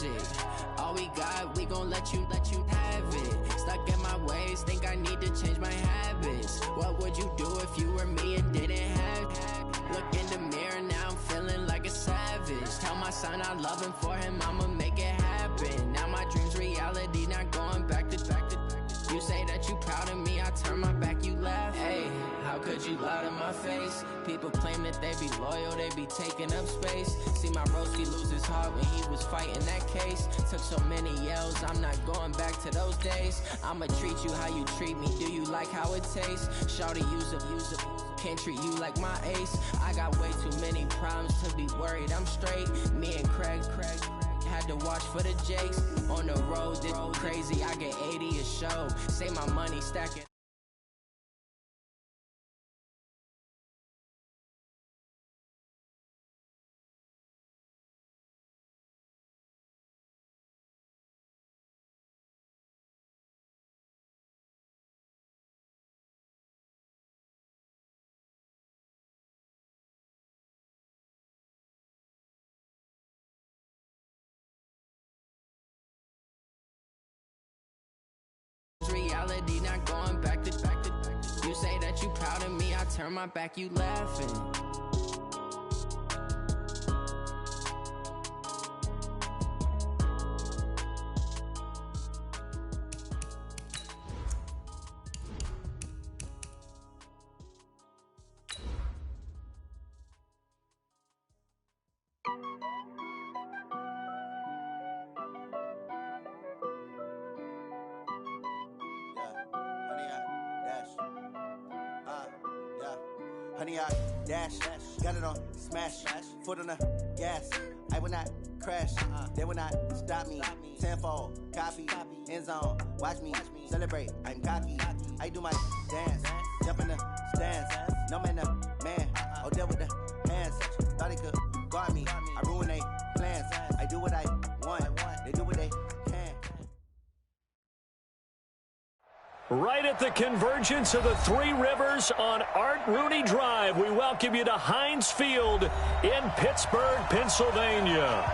magic. All we got, we gon' let you have it. Stuck in my ways, think I need to change my habits. What would you do if you were me and didn't have it? Look in the mirror, now I'm feeling like a savage. Tell my son I love him, for him I'ma make it happen. Now my dream's reality, not going back to. You say that you proud of me, I turn my back, you laugh. Hey, how could you lie to my face? People claim that they be loyal, they be taking up space. See my Roski lose his heart when he was fighting that case. Took so many yells, I'm not going back to those days. I'ma treat you how you treat me, do you like how it tastes? Shawty, use a can't treat you like my ace. I got way too many problems to be worried, I'm straight. Me and Craig had to watch for the Jakes. On the road, this crazy, I get 80 a show. Say my money stacking. Reality, not going back to. You say that you proud of me, I turn my back, you laughing. Honey, I dash, got it on smash, foot on the gas. I will not crash, they will not stop me. Tenfold, copy, end zone, watch me celebrate. I'm cocky, I do my dance, jump in the stands. No man, man, oh deal with the hands. Thought he could guard me, I ruin they plans. I do what I want, they do what they can. Right at the convergence of the Three Rivers on Art Rooney Drive, we welcome you to Heinz Field in Pittsburgh, Pennsylvania.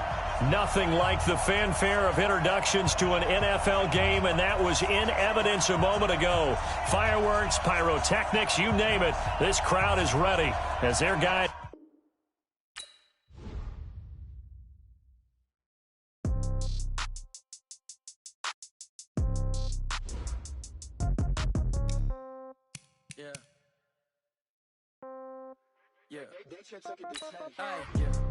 Nothing like the fanfare of introductions to an NFL game, and that was in evidence a moment ago. Fireworks, pyrotechnics, you name it. This crowd is ready as their guy...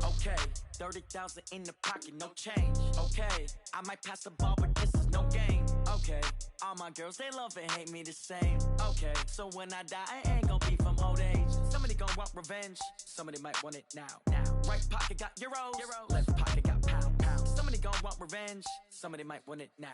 Okay, 30,000 in the pocket, no change. Okay, I might pass the ball, but this is no game. Okay, all my girls, they love and hate me the same. Okay, so when I die, I ain't gonna be from old age. Somebody gonna want revenge, somebody might want it now. Right pocket got euros, left pocket got pounds. Somebody gonna want revenge, somebody might want it now.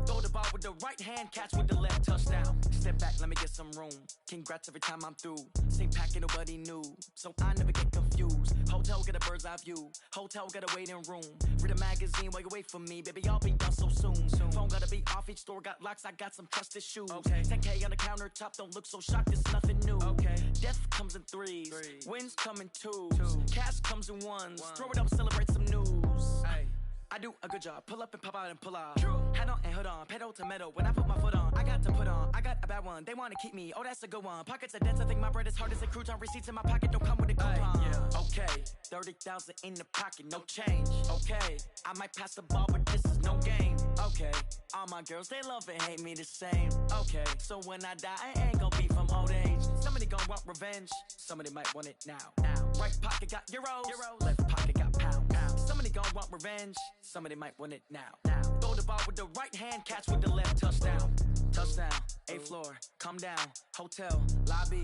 Throw the ball with the right hand, catch with the left, touchdown. Step back, let me get some room. Congrats every time I'm through. Same packet, nobody knew, so I never get confused. Hotel get a bird's eye view, hotel got a waiting room. Read a magazine while you wait for me, baby, I'll be done so soon. Phone gotta be off, each store got locks, I got some trusted shoes. 10K on the countertop, don't look so shocked, it's nothing new. Death comes in threes, wins come in twos. Cash comes in ones, throw it up, celebrate some news. I do a good job, pull up and pop out and pull out. Head on and hood on, pedal to metal. When I put my foot on, I got to put on. I got a bad one, they wanna keep me, oh that's a good one. Pockets are dense, I think my bread is hard as a crouton. Receipts in my pocket don't come with a coupon. Okay, 30,000 in the pocket, no change. Okay, I might pass the ball, but this is no game. Okay, all my girls, they love and hate me the same. Okay, so when I die, I ain't gonna be from old age. Somebody gonna want revenge, somebody might want it now. Right pocket got euros, left pocket got pounds. Somebody gonna want revenge, somebody might want it now. Throw the ball with the right hand, catch with the left, touchdown. Touchdown, 8th floor, come down, hotel, lobby.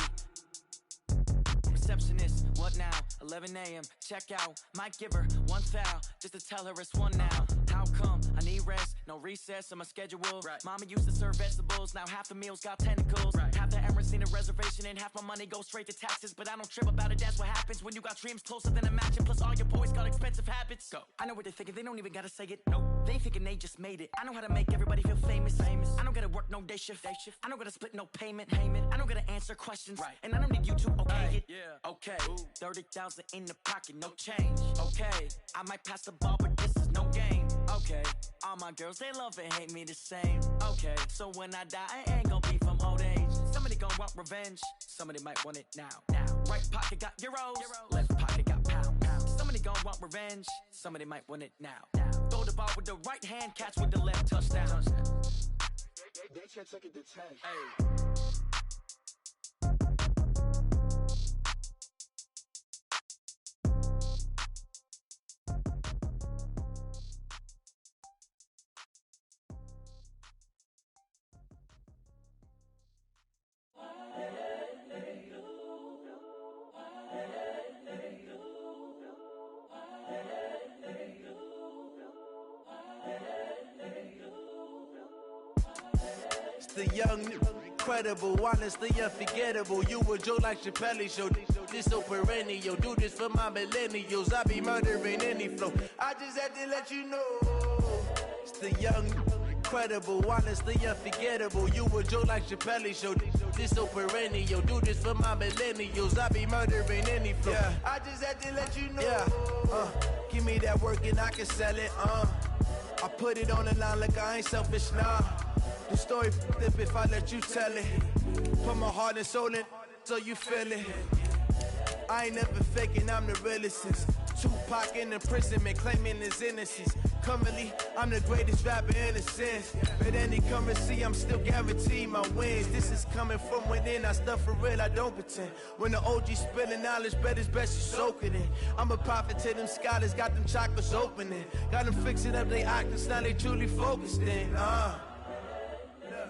Receptionist, what now? 11 a.m., check out. Might give her one foul, just to tell her it's one now. How come? I need rest, no recess in my schedule. Mama used to serve vegetables, now half the meals got tentacles. Half the errands need a reservation, and half my money goes straight to taxes. But I don't trip about it, that's what happens when you got dreams closer than a match. And plus all your boys got expensive habits. Go. I know what they're thinking, they don't even gotta say it. Nope. They thinking they just made it. I know how to make everybody feel famous. I don't gotta work no day shift. I don't gotta split no payment. I don't gotta answer questions. And I don't need you to okay it. Okay, 30,000 in the pocket, no change. Okay, I might pass the ball, but this is no game. Okay, my girls, they love and hate me the same. Okay, so when I die, I ain't gonna be from old age. Somebody gonna want revenge, somebody might want it now. Right pocket got euros, left pocket got pounds. Somebody gonna want revenge, somebody might want it now. Throw the ball with the right hand, catch with the left, touchdown. They can't take it to 10. Hey. The young, incredible, honestly unforgettable. You a joke like Chappelle show. This so perennial. Do this for my millennials. I be murdering any flow. I just had to let you know. It's the young, incredible, honestly unforgettable. You a joke like Chappelle show. This so perennial. Do this for my millennials. I be murdering any flow. Yeah. I just had to let you know. Yeah. Give me that work and I can sell it. I put it on the line like I ain't selfish, nah. The story flip if I let you tell it. Put my heart and soul in so you feel it. I ain't never faking, I'm the realest since Tupac in imprisonment, claiming his innocence. Currently, I'm the greatest rapper in a sense. But any currency, I'm still guaranteed my wins. This is coming from within, I stuff for real, I don't pretend. When the OG spilling knowledge, bet it's best you soak it in. I'm a prophet to them scholars, got them chakras opening. Got them fixing up they octaves, now they truly focused in.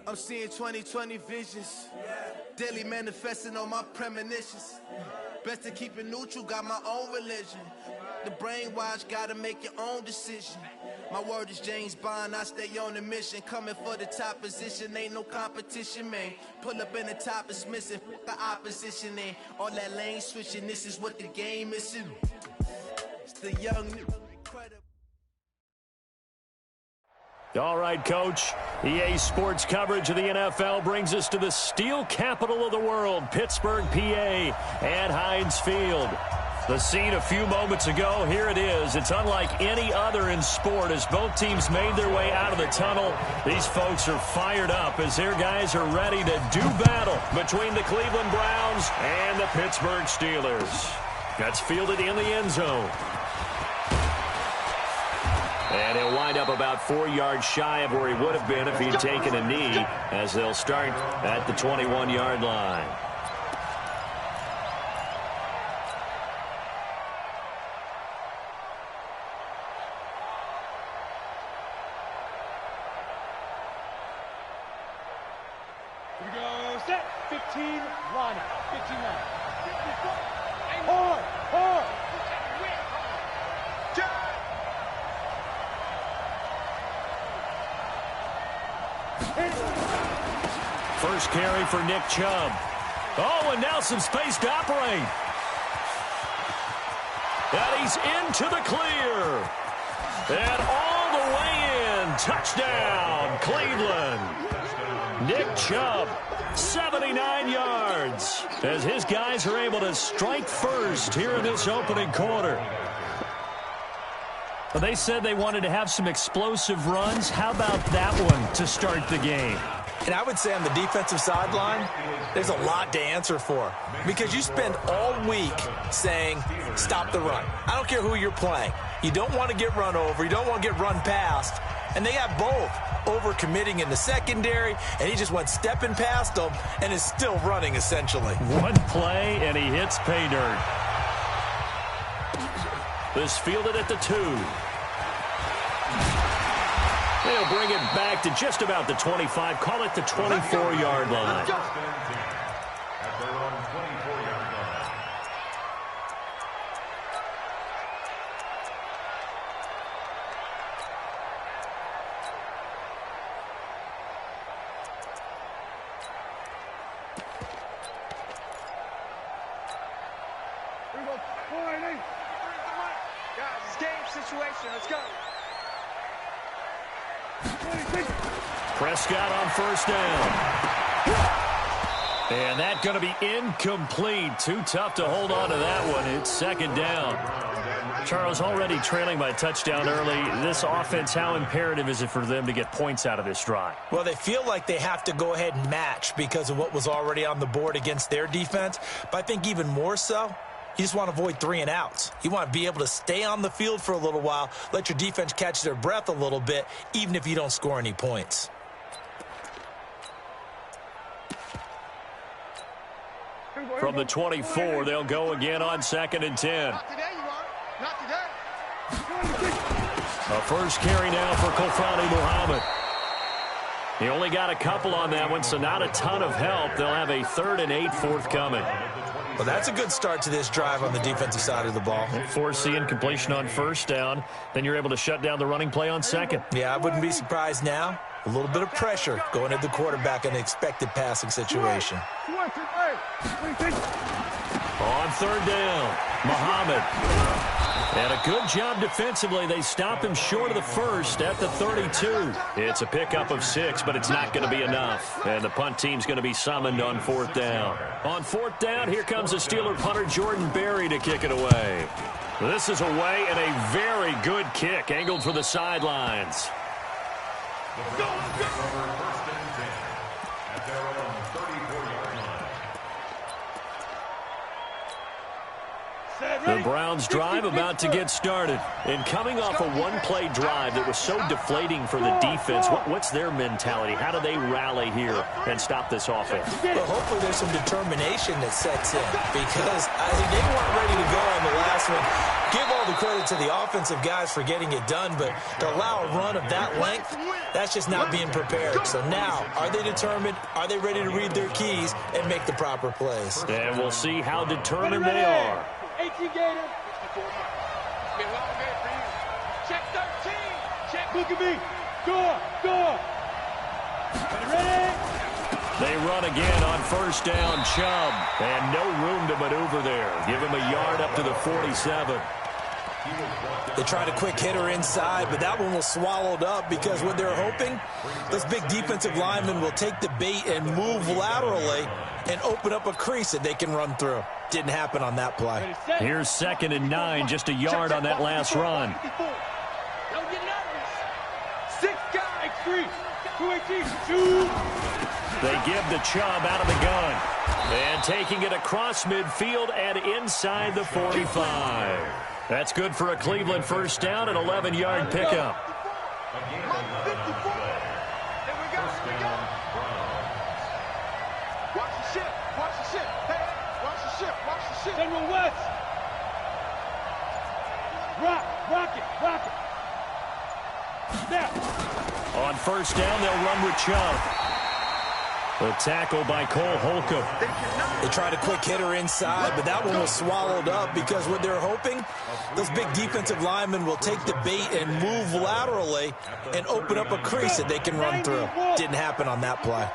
I'm seeing 2020 visions. Daily manifesting on my premonitions. Best to keep it neutral, got my own religion. The brainwash, gotta make your own decision. My word is James Bond, I stay on a mission. Coming for the top position, ain't no competition, man. Pull up in the top is missing, the opposition in. All that lane switching, this is what the game is. It's the young, incredible. All right, Coach. EA Sports coverage of the NFL brings us to the steel capital of the world, Pittsburgh, PA, at Heinz Field. The scene a few moments ago, here it is. It's unlike any other in sport as both teams made their way out of the tunnel. These folks are fired up as their guys are ready to do battle between the Cleveland Browns and the Pittsburgh Steelers. That's fielded in the end zone. And he'll wind up about 4 yards shy of where he would have been if he'd taken a knee, as they'll start at the 21-yard line. Here we go, set, 15, line up, 15 line up. Hard. First carry for Nick Chubb. Oh, and now some space to operate. And he's into the clear. And all the way in. Touchdown, Cleveland. Nick Chubb, 79 yards. As his guys are able to strike first here in this opening quarter. Well, they said they wanted to have some explosive runs. How about that one to start the game? And I would say on the defensive sideline, there's a lot to answer for. Because you spend all week saying, stop the run. I don't care who you're playing. You don't want to get run over. You don't want to get run past. And they got both. Overcommitting in the secondary, and he just went stepping past them and is still running, essentially. One play, and he hits pay dirt. This fielded at the 2. They'll bring it back to just about the 25. Call it the 24-yard line. At their own 24-yard line. Here we go, 40. Guys, it's game situation, let's go. Prescott on first down. And that's going to be incomplete. Too tough to hold on to that one. It's second down. Charles, already trailing by a touchdown early. This offense, how imperative is it for them to get points out of this drive? Well, they feel like they have to go ahead and match because of what was already on the board against their defense. But I think even more so, you just want to avoid 3 and outs. You want to be able to stay on the field for a little while, let your defense catch their breath a little bit, even if you don't score any points. From the 24, they'll go again on 2nd and 10. Not today, you are. Not today. A first carry now for Kofani Muhammad. He only got a couple on that one, so not a ton of help. They'll have a 3rd and 8 forthcoming. Well, that's a good start to this drive on the defensive side of the ball. Force the incompletion on 1st down. Then you're able to shut down the running play on 2nd. Yeah, I wouldn't be surprised now. A little bit of pressure going at the quarterback in an expected passing situation. On 3rd down, Muhammad. And a good job defensively. They stop him short of the first at the 32. It's a pickup of 6, but it's not going to be enough. And the punt team's going to be summoned on 4th down. On 4th down, here comes the Steeler punter Jordan Berry to kick it away. This is away and a very good kick, angled for the sidelines. First and 10 at their own 34-yard line. The Browns drive about to get started. And coming off a one-play drive that was so deflating for the defense, what's their mentality? How do they rally here and stop this offense? Well, hopefully there's some determination that sets in because I think they weren't ready to go on the last one. Give all the credit to the offensive guys for getting it done, but to allow a run of that length, that's just not being prepared. So now, are they determined? Are they ready to read their keys and make the proper plays? And we'll see how determined they are. 18 Gator. Check 13. Check. Look at me. Go. Ready? They run again on 1st down, Chubb. And no room to maneuver there. Give him a yard up to the 47. They tried a quick hitter inside, but that one was swallowed up because what they're hoping, those big defensive linemen will take the bait and move laterally and open up a crease that they can run through. Didn't happen on that play. Here's 2nd and 9, just a yard on that last run. Don't get nervous. 6 guys, 3. 2. They give the Chubb out of the gun. And taking it across midfield and inside the 45. That's good for a Cleveland 1st down, an 11-yard pickup. General West. Rock it. Snap. On 1st down, they'll run with Chubb. The tackle by Cole Holcomb. They tried a quick hitter inside, but that one was swallowed up because what they're hoping, those big defensive linemen will take the bait and move laterally and open up a crease that they can run through. Didn't happen on that play.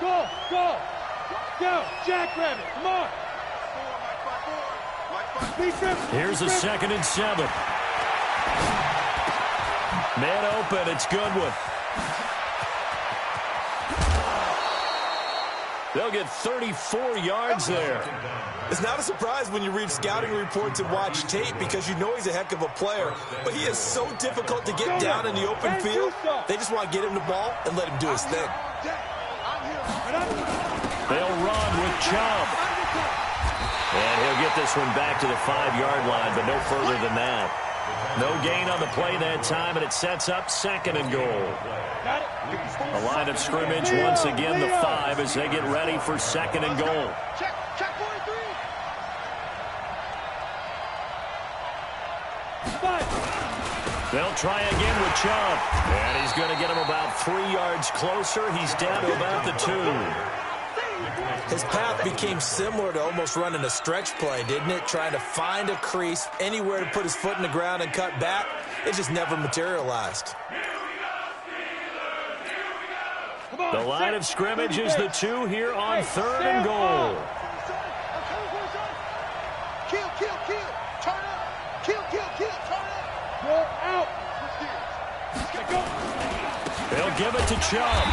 Go. Jackrabbit, come on. Here's a 2nd and 7. Man open, it's Goodwin. They'll get 34 yards there. It's not a surprise when you read scouting reports and watch tape because you know he's a heck of a player, but he is so difficult to get down in the open field. They just want to get him the ball and let him do his thing. They'll run with Chubb. And he'll get this one back to the 5-yard line, but no further than that. No gain on the play that time, and it sets up 2nd and goal. A line of scrimmage, once again the 5 as they get ready for 2nd and goal. Check 43. 5. They'll try again with Chubb. And he's going to get him about 3 yards closer. He's down to about the 2. His path became similar to almost running a stretch play, didn't it? Trying to find a crease, anywhere to put his foot in the ground and cut back. It just never materialized. The line of scrimmage is the 2 here on 3rd and goal. Kill. Turn up. Kill. Turn up. Go out. They'll give it to Chubb.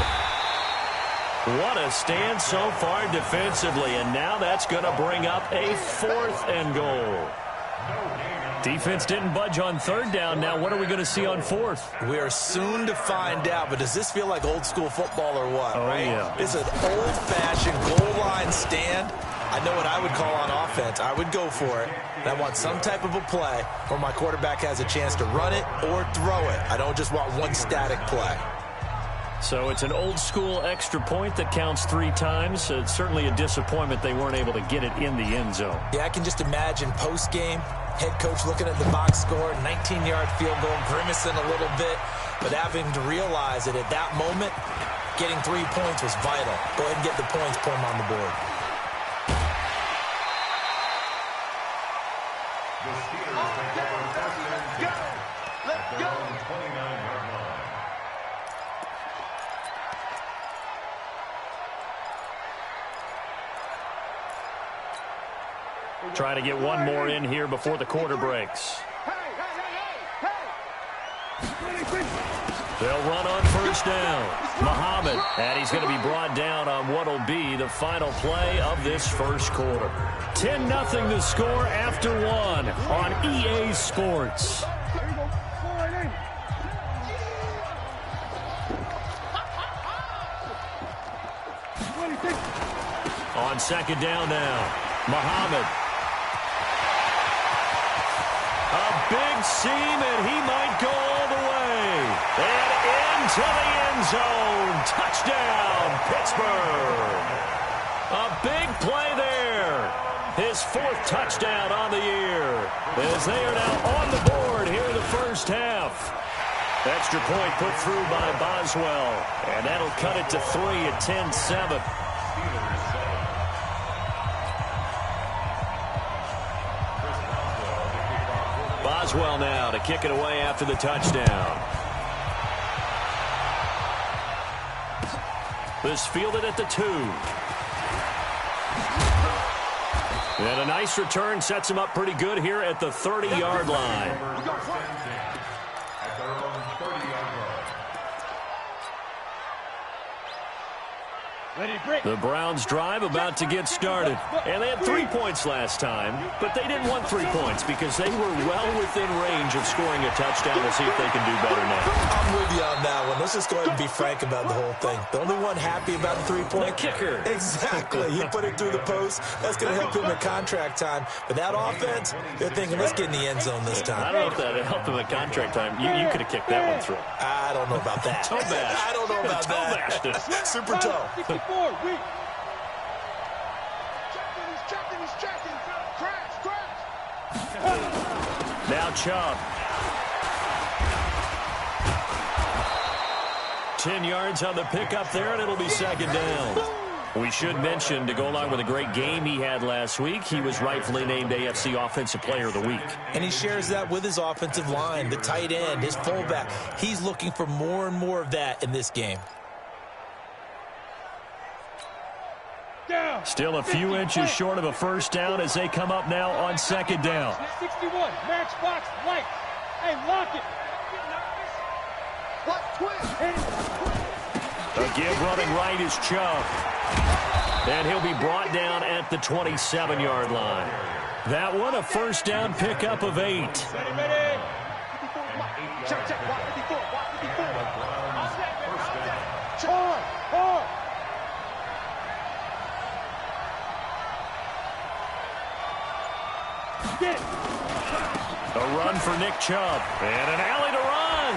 What a stand so far defensively, and now that's going to bring up a 4th and goal. Defense didn't budge on third down. Now what are we going to see on fourth? We are soon to find out, but does this feel like old school football or what, right? Yeah. It's an old-fashioned goal line stand. I know what I would call on offense. I would go for it. And I want some type of a play where my quarterback has a chance to run it or throw it. I don't just want one static play. So it's an old-school extra point that counts 3 times. It's certainly a disappointment they weren't able to get it in the end zone. Yeah, I can just imagine post-game, head coach looking at the box score, 19-yard field goal, grimacing a little bit, but having to realize that at that moment, getting 3 points was vital. Go ahead and get the points, put them on the board. The Steelers take over first and 10 at their own 29-yard line. Trying to get one more in here before the quarter breaks. They'll run on first down. Muhammad, and he's going to be brought down on what will be the final play of this first quarter. 10-0 the score after 1 on EA Sports. On second down now, Muhammad. A big seam, and he might go all the way. And into the end zone. Touchdown, Pittsburgh. A big play there. His 4th touchdown on the year. As they are now on the board here in the first half. Extra point put through by Boswell. And that'll cut it to 3 at 10-7. Boswell now to kick it away after the touchdown. This fielded at the 2. And a nice return sets him up pretty good here at the 30-yard line. At their own 30-yard line. The Browns drive about to get started. And they had 3 points last time, but they didn't want 3 points because they were well within range of scoring a touchdown. We'll see if they can do better now. I'm with you on that one. Let's just go ahead and be frank about the whole thing. The only one happy about the 3-point kicker. Exactly. He put it through the post. That's going to help him at contract time. But that offense, they're thinking, let's get in the end zone this time. I don't know if that helped him at contract time. You could have kicked that one through. I don't know about that. Toe bash. I don't know about that. Toe bashed it. Super toe. 64, weak. He's checking. Crash. Now Chubb. 10 yards on the pickup there, and it'll be second down. We should mention, to go along with a great game he had last week, he was rightfully named AFC Offensive Player of the Week. And he shares that with his offensive line, the tight end, his fullback. He's looking for more and more of that in this game. Still a few inches short of a first down as they come up now on second down. 61, matchbox, light. Hey, lock it. A give running right is Chubb. And he'll be brought down at the 27-yard line. That one, a first down pickup of 8. Ready. Check. Walk 54. Hard. Get it. A run for Nick Chubb. And an alley to run.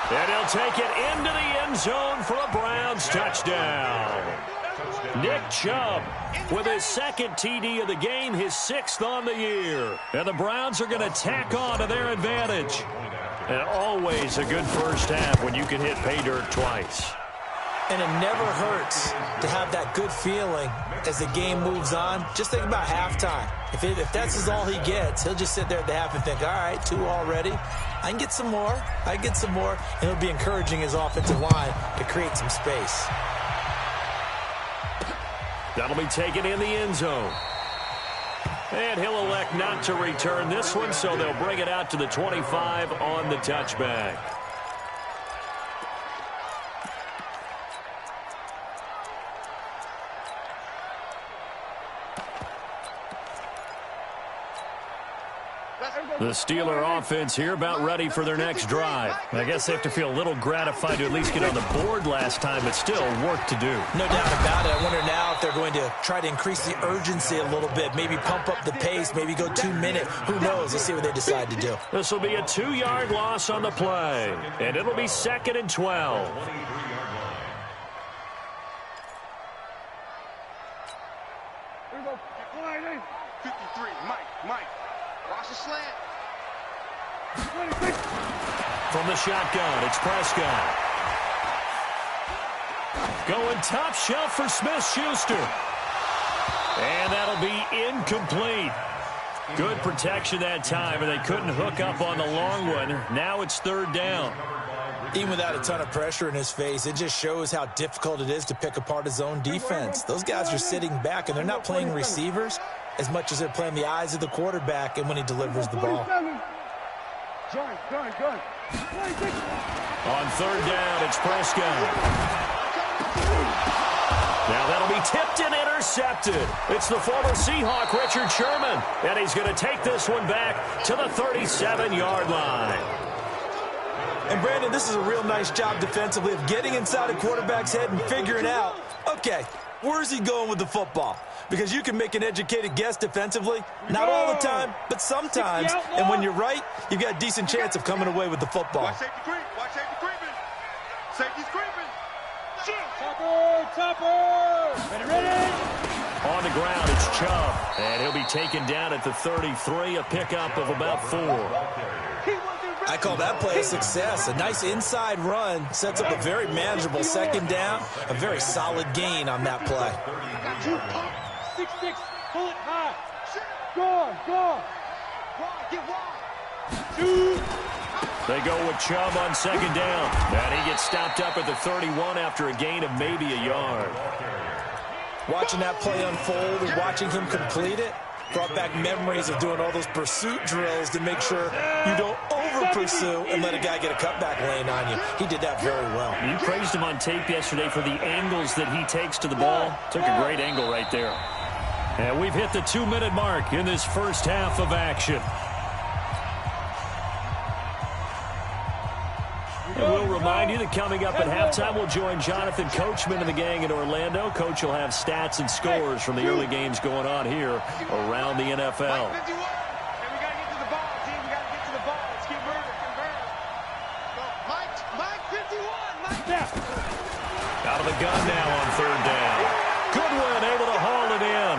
And he'll take it into the end zone for a Browns touchdown. Nick Chubb with his 2nd TD of the game, his 6th on the year. And the Browns are going to tack on to their advantage. And always a good first half when you can hit pay dirt twice. And it never hurts to have that good feeling as the game moves on. Just think about halftime. If that's all he gets, he'll just sit there at the half and think, all right, 2 already. I can get some more. And he'll be encouraging his offensive line to create some space. That'll be taken in the end zone. And he'll elect not to return this one, so they'll bring it out to the 25 on the touchback. The Steeler offense here about ready for their next drive. I guess they have to feel a little gratified to at least get on the board last time, but still work to do. No doubt about it. I wonder now if they're going to try to increase the urgency a little bit, maybe pump up the pace, maybe go 2 minutes. Who knows? Let's see what they decide to do. This will be a 2-yard loss on the play, and it'll be 2nd and 12. Here we go. 53, Mike. Watch the slant. From the shotgun, it's Prescott. Going top shelf for Smith-Schuster. And that'll be incomplete. Good protection that time, and they couldn't hook up on the long one. Now it's 3rd down. Even without a ton of pressure in his face, it just shows how difficult it is to pick apart his own defense. Those guys are sitting back, and they're not playing receivers as much as they're playing the eyes of the quarterback and when he delivers the ball. On 3rd down, it's Prescott. Now that'll be tipped and intercepted. It's the former Seahawk, Richard Sherman, and he's going to take this one back to the 37-yard line. And, Brandon, this is a real nice job defensively of getting inside a quarterback's head and figuring out, okay, where's he going with the football? Because you can make an educated guess defensively, not all the time, but sometimes. And when you're right, you've got a decent chance of coming away with the football. Watch safety creeping. Safety's creeping. Topper. Ready. On the ground, it's Chubb, and he'll be taken down at the 33, a pickup of about 4. I call that play a success. A nice inside run sets up a very manageable 2nd down, a very solid gain on that play. 6-6, pull it high. Go. Get wide. They go with Chubb on 2nd down. And he gets stopped up at the 31 after a gain of maybe a yard. Watching that play unfold and watching him complete it brought back memories of doing all those pursuit drills to make sure you don't over-pursue and let a guy get a cutback lane on you. He did that very well. You praised him on tape yesterday for the angles that he takes to the ball. Took a great angle right there. And we've hit the 2-minute mark in this first half of action. And we'll remind you that coming up at halftime, we'll join Jonathan Coachman and the gang in Orlando. Coach will have stats and scores from the early games going on here around the NFL. And we got to get to the ball, team. We got to get to the ball. Let's keep moving. Mike 51. Out of the gun now on 3rd down. Goodwin able to haul it in.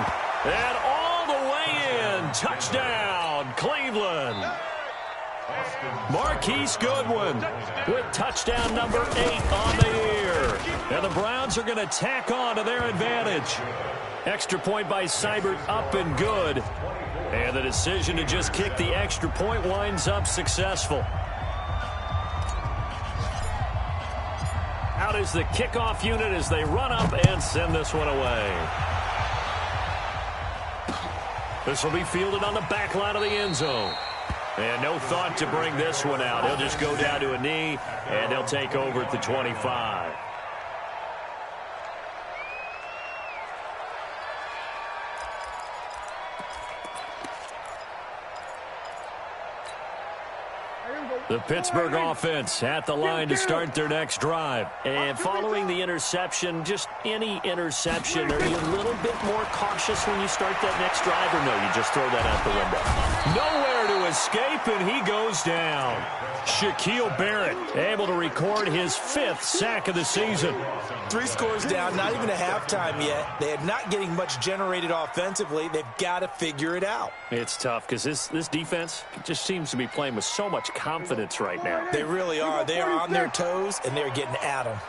And all the way in. Touchdown, Cleveland. Marquise Goodwin with touchdown number 8 on the year. And the Browns are going to tack on to their advantage. Extra point by Seibert up and good. And the decision to just kick the extra point winds up successful. Out is the kickoff unit as they run up and send this one away. This will be fielded on the back line of the end zone. And no thought to bring this one out. He'll just go down to a knee, and they'll take over at the 25. The Pittsburgh offense at the line to start their next drive. And following the interception, just any interception, are you a little bit more cautious when you start that next drive, or no, you just throw that out the window? Nowhere to escape, and he goes down. Shaquille Barrett able to record his 5th sack of the season. 3 scores down, not even a halftime yet. They are not getting much generated offensively. They've got to figure it out. It's tough because this defense just seems to be playing with so much confidence right now. They really are. They are on their toes, and they're getting at them.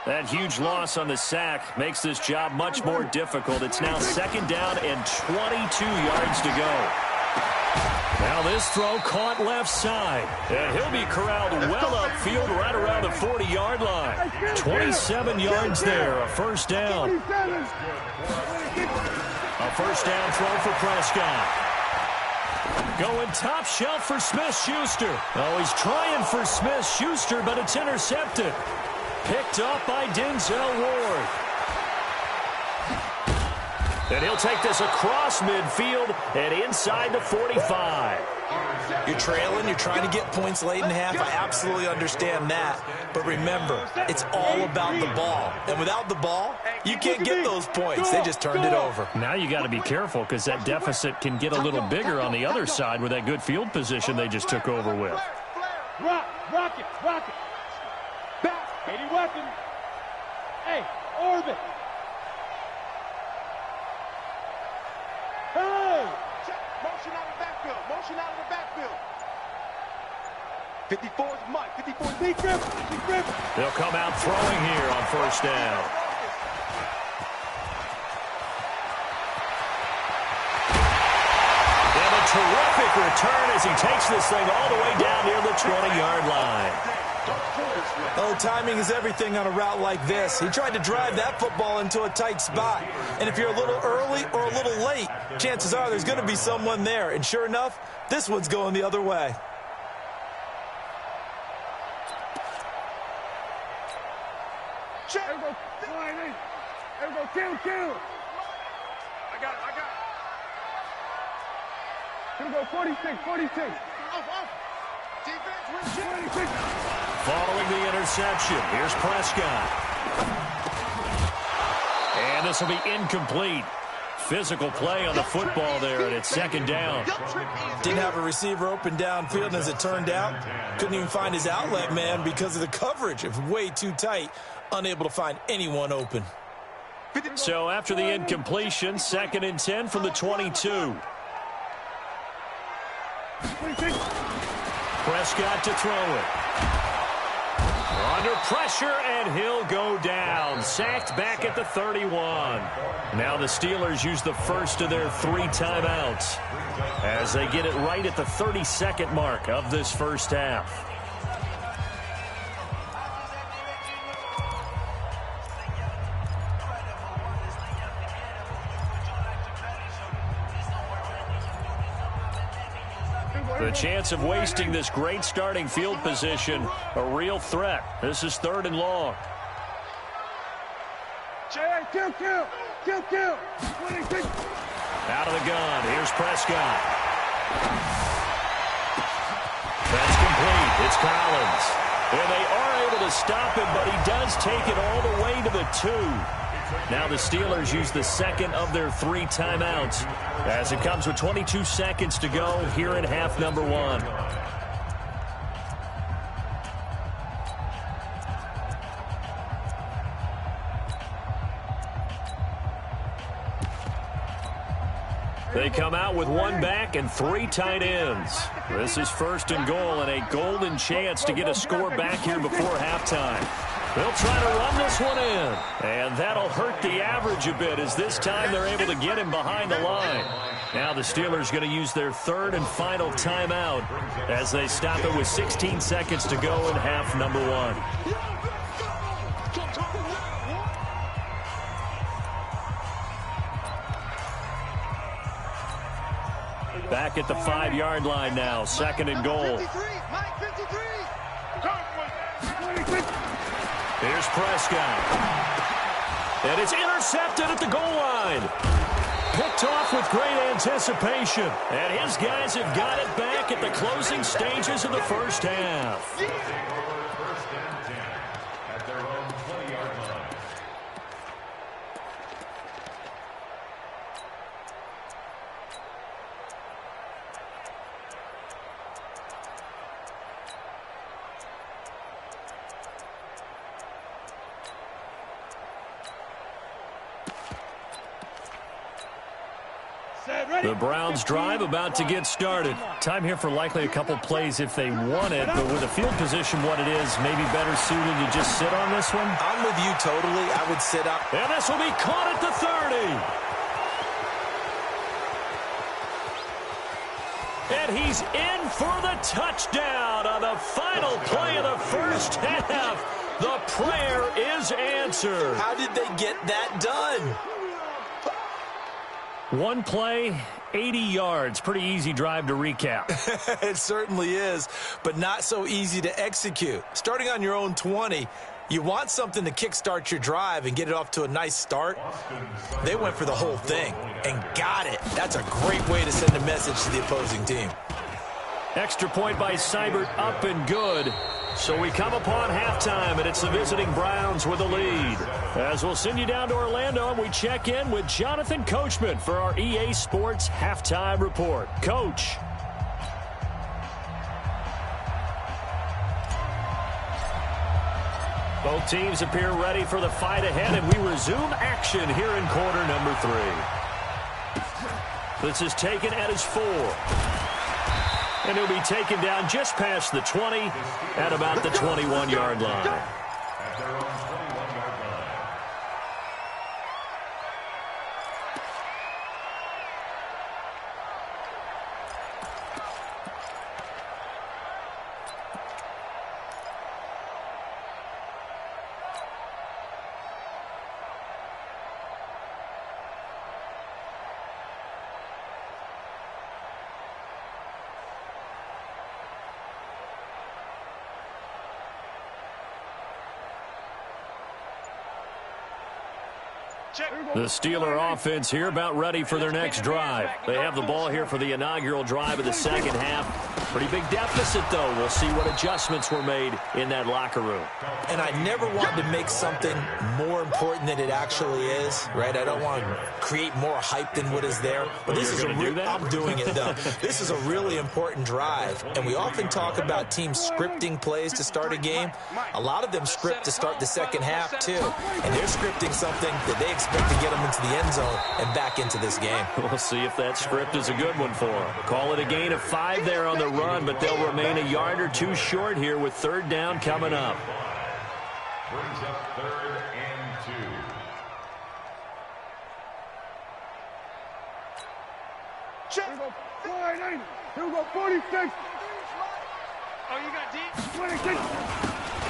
That huge loss on the sack makes this job much more difficult. It's now 2nd down and 22 yards to go. Now this throw caught left side, and he'll be corralled well upfield right around the 40-yard line. 27 yards there, a 1st down. A 1st down throw for Prescott. Going top shelf for Smith-Schuster. Oh, he's trying for Smith-Schuster, but it's intercepted. Picked up by Denzel Ward. And he'll take this across midfield and inside the 45. You're trailing, you're trying to get points late in half. I absolutely understand that. But remember, it's all about the ball. And without the ball, you can't get those points. They just turned it over. Now you got to be careful because that deficit can get a little bigger on the other side with that good field position they just took over with. Rock it. Back, Katie Weapon. Hey, orbit. Hey! Motion out of the backfield. 54 is Mike. 54 is Big grip. They'll come out throwing here on first down. And a terrific return as he takes this thing all the way down near the 20-yard line. Oh, timing is everything on a route like this. He tried to drive that football into a tight spot. And if you're a little early or a little late, chances are there's going to be someone there. And sure enough, this one's going the other way. There we go. Kill. I got it. Here we go, 46. Following the interception, here's Prescott. And this will be incomplete. Physical play on the football there, and it's second down. Didn't have a receiver open downfield, and as it turned out, couldn't even find his outlet man because of the coverage. It was way too tight, unable to find anyone open. So after the incompletion, 2nd and 10 from the 22. Prescott to throw it. Under pressure, and he'll go down. Sacked back at the 31. Now the Steelers use the first of their 3 timeouts as they get it right at the 32nd mark of this first half. The chance of wasting this great starting field position, a real threat. This is 3rd and long. Kill. Out of the gun. Here's Prescott. That's complete. It's Collins. And they are able to stop him, but he does take it all the way to the 2. Now the Steelers use the 2nd of their 3 timeouts as it comes with 22 seconds to go here in half number 1. They come out with 1 back and 3 tight ends. This is 1st and goal and a golden chance to get a score back here before halftime. They'll try to run this one in, and that'll hurt the average a bit as this time they're able to get him behind the line. Now the Steelers going to use their 3rd and final timeout as they stop it with 16 seconds to go in half number 1. Back at the 5-yard line now, 2nd and goal. Here's Prescott. And it's intercepted at the goal line. Picked off with great anticipation. And his guys have got it back at the closing stages of the first half. First and 10 at their own 20-yard line. The Browns drive about to get started. Time here for likely a couple plays if they want it, but with the field position what it is, maybe better suited to just sit on this one. I'm with you totally. I would sit up. And this will be caught at the 30. And he's in for the touchdown on the final play of the first half. The prayer is answered. How did they get that done? 1 play, 80 yards. Pretty easy drive to recap. It certainly is, but not so easy to execute. Starting on your own 20, You want something to kickstart your drive and get it off to a nice start. They went for the whole thing and got it. That's a great way to send a message to the opposing team. Extra point by Seibert, up and good. So we come upon halftime, and it's the visiting Browns with the lead. As we'll send you down to Orlando, and we check in with Jonathan Coachman for our EA Sports Halftime Report. Coach. Both teams appear ready for the fight ahead, and we resume action here in quarter number 3. This is taken at his 4. And he'll be taken down just past the 20 at about the 21-yard line. The Steeler offense here about ready for their next drive. They have the ball here for the inaugural drive of the second half. Pretty big deficit, though. We'll see what adjustments were made in that locker room. And I never want to make something more important than it actually is, right? I don't want to create more hype than what is there. But this is I'm doing it, though. This is a really important drive. And we often talk about teams scripting plays to start a game. A lot of them script to start the second half, too. And they're scripting something that they expect to get them into the end zone and back into this game. We'll see if that script is a good one for them. Call it a gain of 5 there on the run, but they'll remain a yard or 2 short here with third down coming up. Brings up 3rd and 2. Check. Here we go, 46. Oh, you got deep? 26.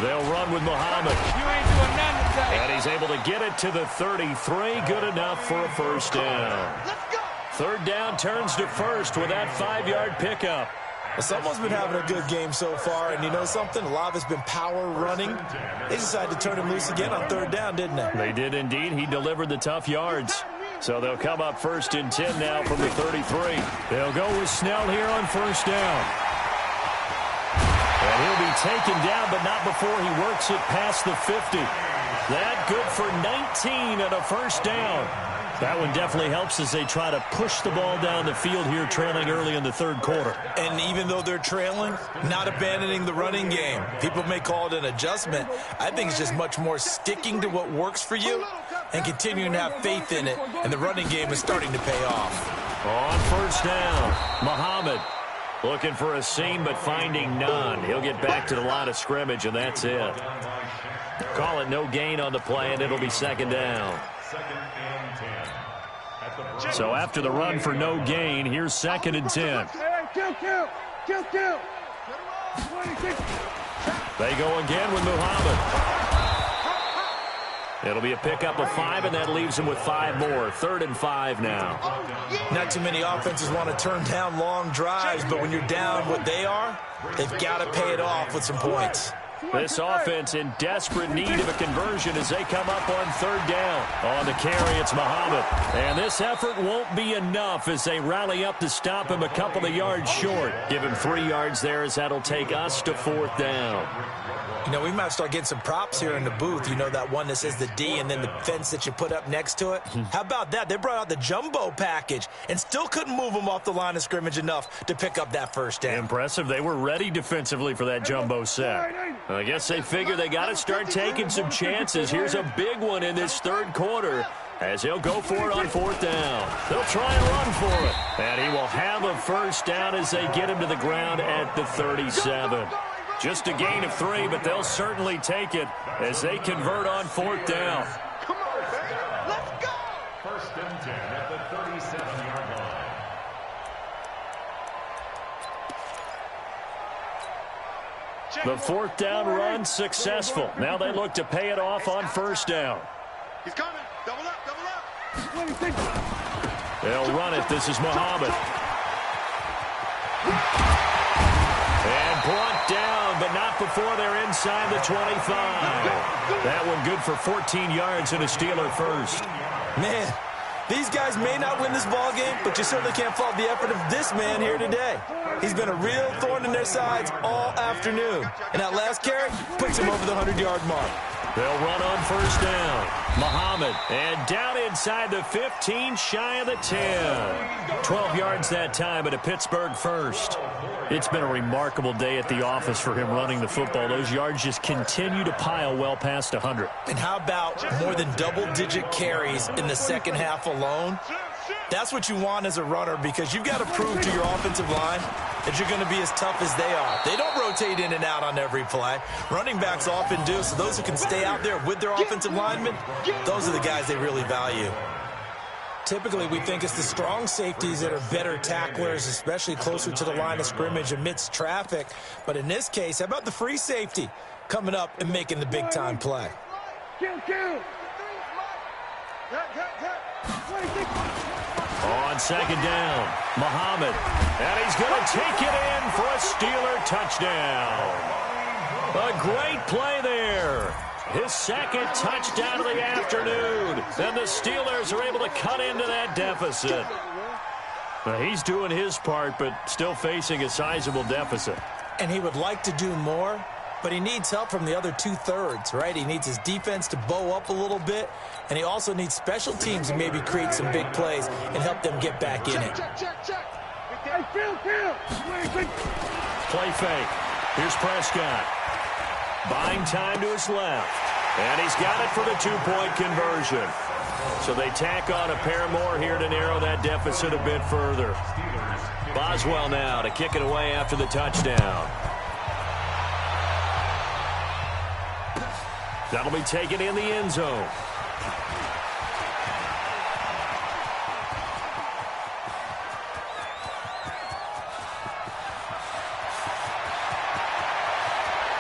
They'll run with Muhammad. You ain't doing nothing today. And he's able to get it to the 33. Good enough for a first down. Let's go. Third down turns to first with that 5-yard pickup. Well, someone's been having a good game so far, and you know something? A lot of it's been power running. They decided to turn him loose again on third down, didn't they? They did indeed. He delivered the tough yards. So they'll come up 1st and 10 now from the 33. They'll go with Snell here on first down. And he'll be taken down, but not before he works it past the 50. That good for 19 and a first down. That one definitely helps as they try to push the ball down the field here, trailing early in the third quarter. And even though they're trailing, not abandoning the running game. People may call it an adjustment. I think it's just much more sticking to what works for you and continuing to have faith in it. And the running game is starting to pay off. On first down, Muhammad looking for a seam but finding none. He'll get back to the line of scrimmage, and that's it. Call it no gain on the play, and it'll be second down. So after the run for no gain, here's 2nd and 10. Kill. They go again with Muhammad. It'll be a pickup of 5, and that leaves them with 5 more. 3rd and 5 now. Not too many offenses want to turn down long drives, but when you're down what they are, they've got to pay it off with some points. This offense in desperate need of a conversion as they come up on third down. On the carry, it's Muhammad. And this effort won't be enough as they rally up to stop him a couple of yards short. Give him 3 yards there as that'll take us to 4th down. You know, we might start getting some props here in the booth. You know, that one that says the D and then the fence that you put up next to it? How about that? They brought out the jumbo package and still couldn't move them off the line of scrimmage enough to pick up that first down. Impressive. They were ready defensively for that jumbo set. I guess they figure they got to start taking some chances. Here's a big one in this third quarter as he'll go for it on 4th down. They'll try and run for it. And he will have a first down as they get him to the ground at the 37. Just a gain of 3, but they'll certainly take it as they convert on 4th down. Come on, baby. Let's go. 1st and 10 at the 37-yard line. The 4th down run successful. Now they look to pay it off on 1st down. He's coming. Double up. They'll run it. This is Muhammad. And brought down, but not before they're inside the 25. good for 14 yards and a Steeler first. Man, these guys may not win this ball game, but you certainly can't fault the effort of this man here today. He's been a real thorn in their sides all afternoon. And that last carry puts him over the 100-yard mark. They'll run on first down. Muhammad, and down inside the 15, shy of the 10. 12 yards that time, but a Pittsburgh first. It's been a remarkable day at the office for him running the football. Those yards just continue to pile well past 100. And how about more than double-digit carries in the second half alone? That's what you want as a runner, because you've got to prove to your offensive line that you're going to be as tough as they are. They don't rotate in and out on every play. Running backs often do, so those who can stay out there with their offensive linemen, those are the guys they really value. Typically, we think it's the strong safeties that are better tacklers, especially closer to the line of scrimmage amidst traffic. But in this case, how about the free safety coming up and making the big-time play? On second down, Muhammad, and he's going to take it in for a Steeler touchdown. A great play there. His second touchdown of the afternoon, and the Steelers are able to cut into that deficit. Now, he's doing his part, but still facing a sizable deficit. And he would like to do more, but he needs help from the other two-thirds, right? He needs his defense to bow up a little bit, and he also needs special teams to maybe create some big plays and help them get back in it. Play fake. Here's Prescott. Buying time to his left. And he's got it for the two-point conversion. So they tack on a pair more here to narrow that deficit a bit further. Boswell now to kick it away after the touchdown. That'll be taken in the end zone.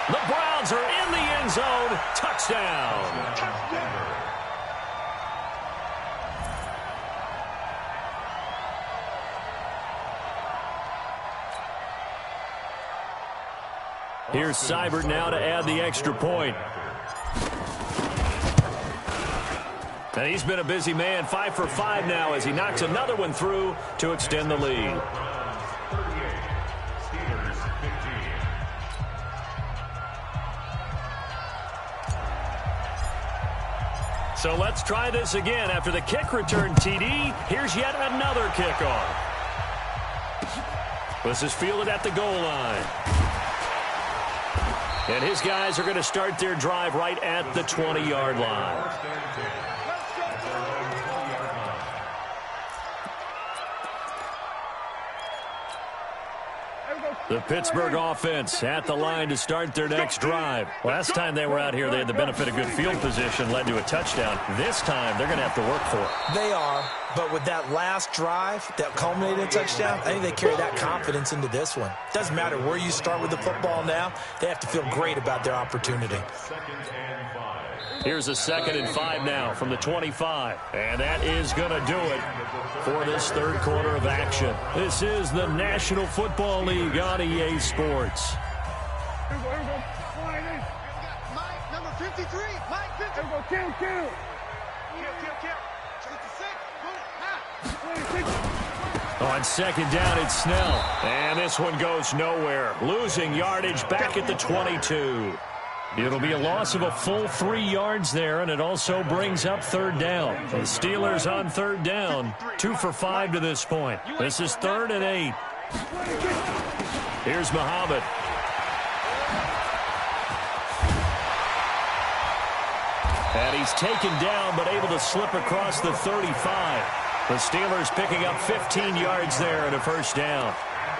The Browns are in the end zone. Touchdown. Here's Seibert now to add the extra point. And he's been a busy man, 5 for 5 now as he knocks another one through to extend the lead. So let's try this again. After the kick return TD, here's yet another kickoff. This is fielded at the goal line. And his guys are going to start their drive right at the 20-yard line. The Pittsburgh offense at the line to start their next drive. Last time they were out here, they had the benefit of good field position, led to a touchdown. This time, they're going to have to work for it. They are, but with that last drive that culminated in a touchdown, I think they carry that confidence into this one. Doesn't matter where you start with the football now, they have to feel great about their opportunity. Here's a 2nd and 5 now from the 25. And that is going to do it for this third quarter of action. This is the National Football League on EA Sports. Mike, number 53. Mike, 53. Kill. On second down, it's Snell. And this one goes nowhere. Losing yardage back at the 22. It'll be a loss of a full 3 yards there, and it also brings up third down. The Steelers on third down, 2 for 5 to this point. This is 3rd and 8. Here's Muhammad. And he's taken down, but able to slip across the 35. The Steelers picking up 15 yards there and a first down.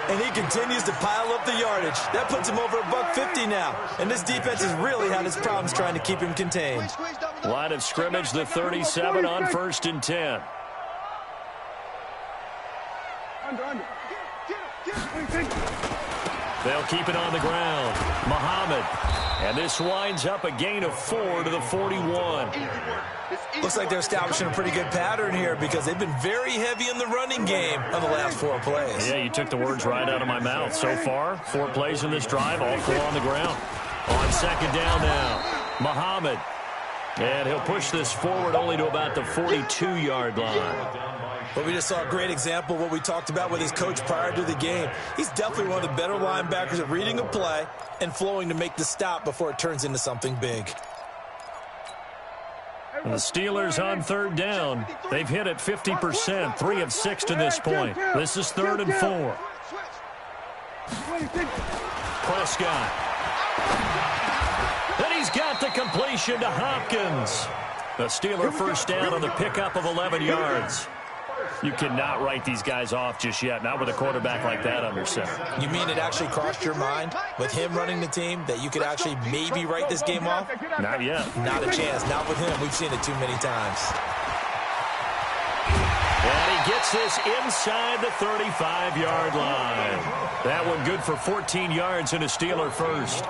And he continues to pile up the yardage. That puts him over $150 now. And this defense has really had its problems trying to keep him contained. Line of scrimmage, the 37 on 1st and 10. They'll keep it on the ground. Muhammad. And this winds up a gain of 4 to the 41. Looks like they're establishing a pretty good pattern here because they've been very heavy in the running game on the last 4 plays. Yeah, you took the words right out of my mouth. So far, 4 plays in this drive, all 4 on the ground. On second down now, Muhammad. And he'll push this forward only to about the 42-yard line. But we just saw a great example of what we talked about with his coach prior to the game. He's definitely one of the better linebackers at reading a play and flowing to make the stop before it turns into something big. The Steelers on third down. They've hit it 50%, 3 of 6 to this point. This is 3rd and 4. Prescott. And he's got the completion to Hopkins. The Steeler first down on the pickup of 11 yards. You cannot write these guys off just yet, not with a quarterback like that under center. You mean it actually crossed your mind with him running the team that you could actually maybe write this game off? Not yet. Not a chance. Not with him. We've seen it too many times. And he gets this inside the 35-yard line. That one good for 14 yards and a Steeler first.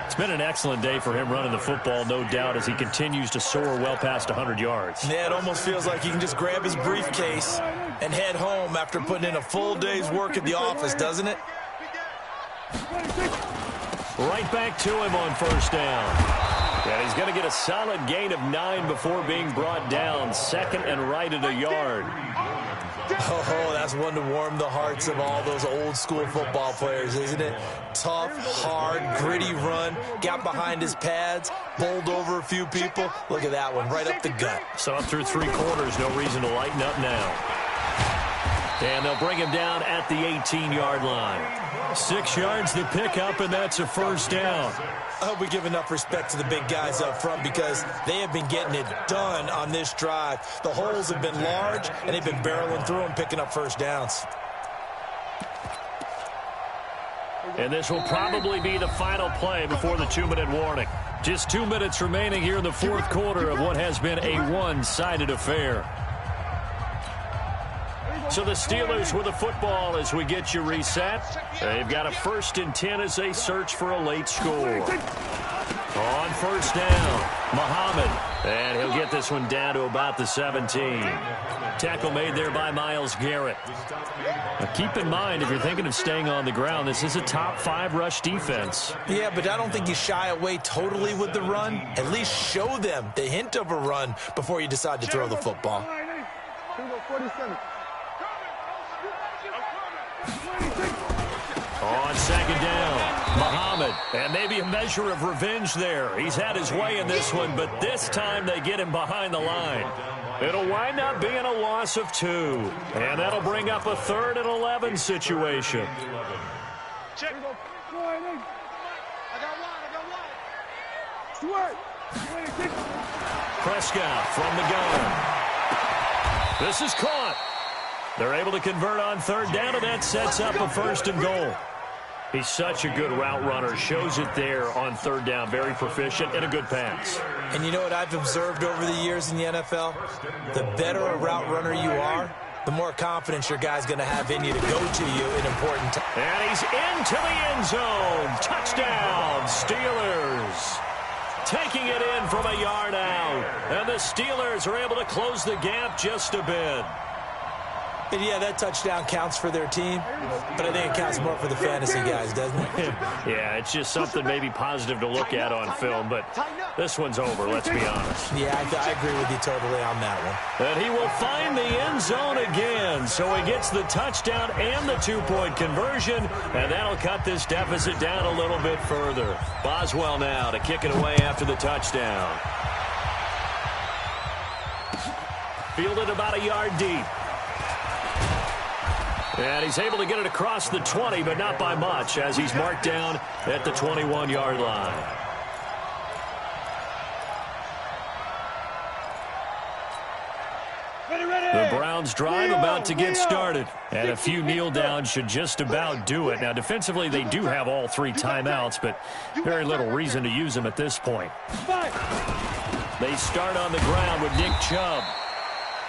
It's been an excellent day for him running the football, no doubt, as he continues to soar well past 100 yards. Yeah, it almost feels like he can just grab his briefcase and head home after putting in a full day's work at the office, doesn't it? Right back to him on first down. And he's going to get a solid gain of 9 before being brought down. 2nd and right at a yard. Oh, that's one to warm the hearts of all those old-school football players, isn't it? Tough, hard, gritty run, got behind his pads, bowled over a few people. Look at that one, right up the gut. So up through 3 quarters, no reason to lighten up now. And they'll bring him down at the 18-yard line. 6 yards the pickup, and that's a first down. I hope we give enough respect to the big guys up front because they have been getting it done on this drive. The holes have been large, and they've been barreling through them, picking up first downs. And this will probably be the final play before the 2-minute warning. Just 2 minutes remaining here in the 4th quarter of what has been a one-sided affair. So the Steelers with the football as we get you reset. They've got a 1st and 10 as they search for a late score. On first down, Muhammad. And he'll get this one down to about the 17. Tackle made there by Myles Garrett. Now keep in mind, if you're thinking of staying on the ground, this is a top 5 rush defense. Yeah, but I don't think you shy away totally with the run. At least show them the hint of a run before you decide to throw the football. On second down, Muhammad. And maybe a measure of revenge there. He's had his way in this one, but this time they get him behind the line. It'll wind up being a loss of 2. And that'll bring up a 3rd and 11 situation. Prescott from the gun. This is caught. They're able to convert on 3rd down, and that sets up a 1st and goal. He's such a good route runner. Shows it there on 3rd down. Very proficient and a good pass. And you know what I've observed over the years in the NFL? The better a route runner you are, the more confidence your guy's going to have in you to go to you in important times. And he's into the end zone. Touchdown, Steelers. Taking it in from a yard out. And the Steelers are able to close the gap just a bit. And yeah, that touchdown counts for their team, but I think it counts more for the fantasy guys, doesn't it? Yeah, it's just something maybe positive to look at on film, but this one's over, let's be honest. Yeah, I agree with you totally on that one. And he will find the end zone again, so he gets the touchdown and the 2-point conversion, and that'll cut this deficit down a little bit further. Boswell now to kick it away after the touchdown. Fielded about a yard deep. And he's able to get it across the 20, but not by much, as he's marked down at the 21-yard line. The Browns drive about to get started, and a few kneel downs should just about do it. Now, defensively, they do have all 3 timeouts, but very little reason to use them at this point. They start on the ground with Nick Chubb.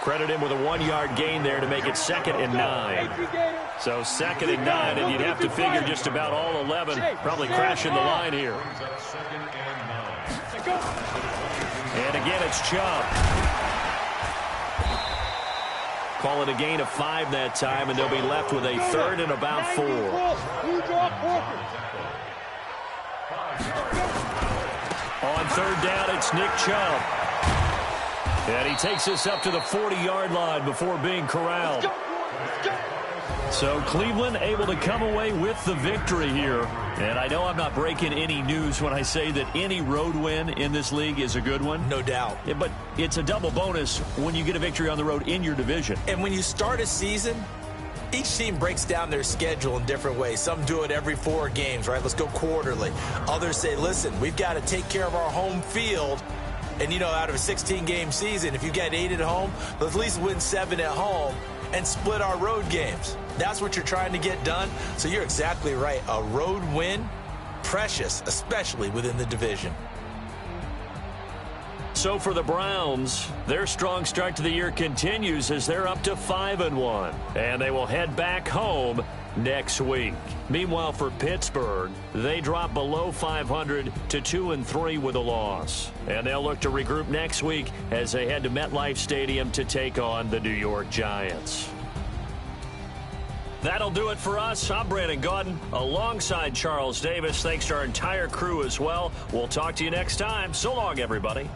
Credit him with a 1-yard gain there to make it 2nd and 9. So 2nd and 9, and you'd have to figure just about all 11 probably crashing the line here. And again, it's Chubb. Call it a gain of 5 that time, and they'll be left with a 3rd and about 4. On 3rd down, it's Nick Chubb. And he takes us up to the 40-yard line before being corralled. So Cleveland able to come away with the victory here. And I know I'm not breaking any news when I say that any road win in this league is a good one. No doubt. Yeah, but it's a double bonus when you get a victory on the road in your division. And when you start a season, each team breaks down their schedule in different ways. Some do it every 4 games, right? Let's go quarterly. Others say, listen, we've got to take care of our home field. And, you know, out of a 16-game season, if you get 8 at home, let's at least win 7 at home and split our road games. That's what you're trying to get done. So you're exactly right. A road win, precious, especially within the division. So for the Browns, their strong start to the year continues as they're up to 5-1. And they will head back home next week. Meanwhile, for Pittsburgh, they drop below 500 to 2-3 with a loss. And they'll look to regroup next week as they head to MetLife Stadium to take on the New York Giants. That'll do it for us. I'm Brandon Gaudin alongside Charles Davis. Thanks to our entire crew as well. We'll talk to you next time. So long, everybody.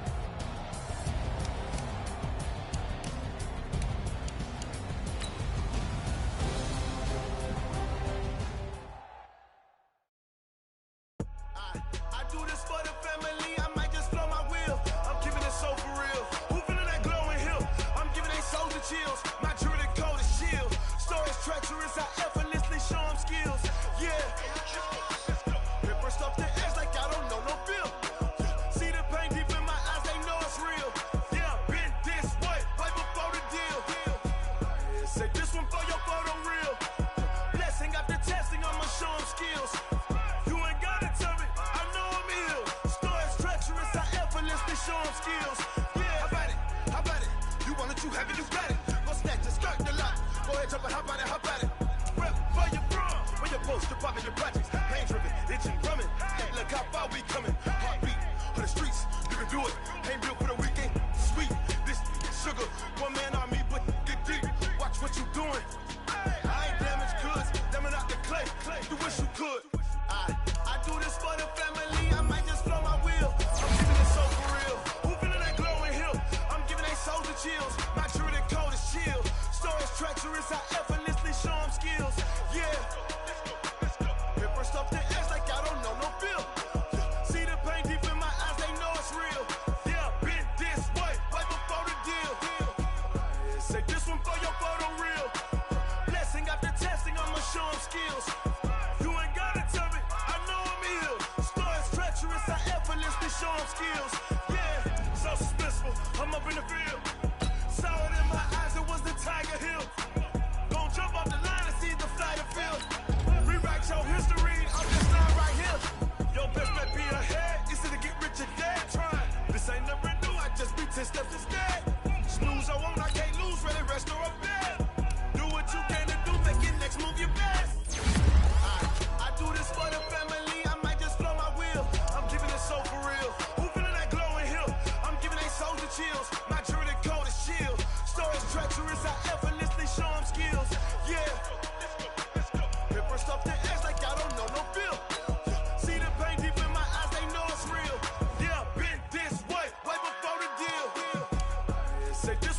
Say this